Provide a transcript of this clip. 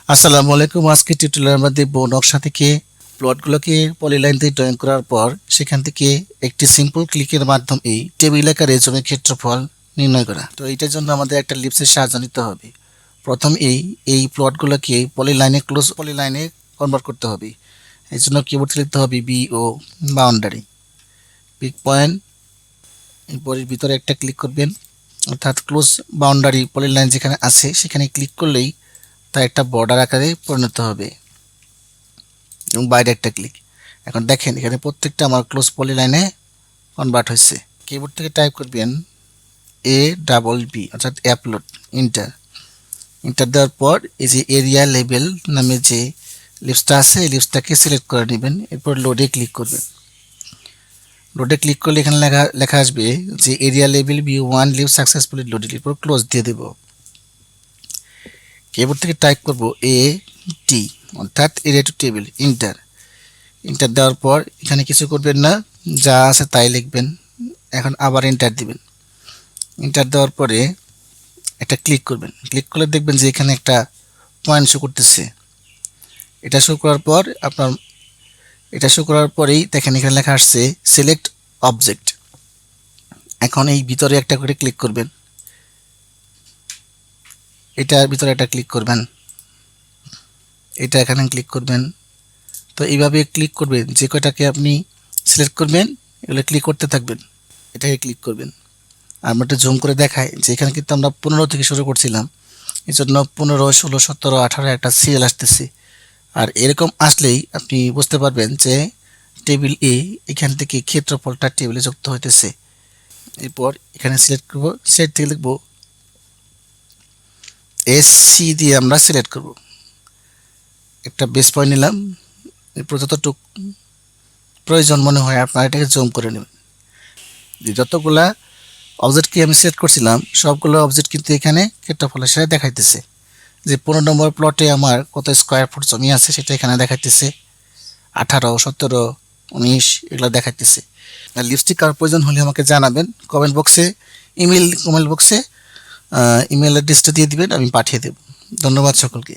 আসসালামু আলাইকুম। আজকে টিউটোরিয়ালের মধ্যে নকশা থেকে প্লটগুলোকে পলিলাইন দিয়ে ড্রয়িং করার পর সেখান থেকে একটি সিম্পল ক্লিকের মাধ্যমে টেবিল আকারে জমির ক্ষেত্রফল নির্ণয় করা। তো এইটার জন্য আমাদের একটা লিপসের সাহায্য নিতে হবে। প্রথম এই প্লটগুলোকে ক্লোজ পলিলাইনে কনভার্ট করতে হবে। এই জন্য কিবোর্ড লিখতে হবে BO বাউন্ডারি পিক পয়েন্ট, এরপরের ভিতরে একটা ক্লিক করবেন, অর্থাৎ ক্লোজ বাউন্ডারি পলিলাইন যেখানে আছে সেখানে ক্লিক করলেই তা একটা বর্ডার আকারে পরিণত হবে এবং বাইরে একটা ক্লিক। এখন দেখেন এখানে প্রত্যেকটা আমার ক্লোজ পলিলাইনে কনভার্ট হয়েছে। কিবোর্ড থেকে টাইপ করবেন ABB অর্থাৎ আপলোড, ইন্টার দেওয়ার পর এই যে এরিয়া লেভেল নামে যে লিপসটা আছে এই লিপসটাকে সিলেক্ট করে নেবেন। এরপর লোডে ক্লিক করবেন। লোডে ক্লিক করলে এখানে লেখা আসবে যে area level B1 live successfully loaded. এরপর ক্লোজ দিয়ে দেব। কিবোর্ড থেকে টাইপ করব AT অর্থাৎ এরিয়া টু টেবিল, ইন্টার দেওয়ার পর এখানে কিছু করবেন না, যা আছে তাই লিখবেন। এখন আবার এন্টার দিবেন। এন্টার দেওয়ার পরে একটা ক্লিক করবেন। ক্লিক করলে দেখবেন যে এখানে একটা পয়েন্ট শো করতেছে। এটা শো করার পরেই দেখেন এখানে লেখা আসছে সিলেক্ট অবজেক্ট। এখন এই ভিতরে একটা করে ক্লিক করবেন, এটার ভিতরে একটা ক্লিক করবেন, এটা এখানে ক্লিক করবেন। তো এইভাবে ক্লিক করবেন, যে কয়টাকে আপনি সিলেক্ট করবেন এগুলো ক্লিক করতে থাকবেন, এটাকে ক্লিক করবেন। আর আমরা একটু জুম করে দেখাই যে এখানে কিন্তু আমরা 15 থেকে শুরু করছিলাম, এই জন্য 15, 16, 17, 18 একটা সিরিয়াল আসতেছে। আর এরকম আসলেই আপনি বুঝতে পারবেন যে টেবিল এখান থেকে ক্ষেত্রফলটা টেবিলে যুক্ত হইতেছে। এরপর এখানে সিলেক্ট করব, সেট থেকে লিখব SC দিয়ে আমরা সিলেক্ট করব। একটা বেস পয়েন্ট নিলাম। এরপর যতটুকু প্রয়োজন মনে হয় আপনারা এটাকে জুম করে নেবেন। যতগুলা অবজেক্টকে আমি সিলেক্ট করছিলাম সবগুলো অবজেক্ট কিন্তু এখানে ক্ষেত্রফলের সাথে দেখাইতেছে। যে 15 নম্বর প্লটে আমার কত স্কোয়ার ফুট জমি আছে সেটা এখানে দেখাইতেছে, 18, 17, 19 এগুলো দেখাইতেছে। আর লিপস্টিক কার প্রয়োজন হলে আমাকে জানাবেন কমেন্ট বক্সে, ইমেল অ্যাড্রেসটা দিয়ে দিবেন, আমি পাঠিয়ে দেব। ধন্যবাদ সকলকে।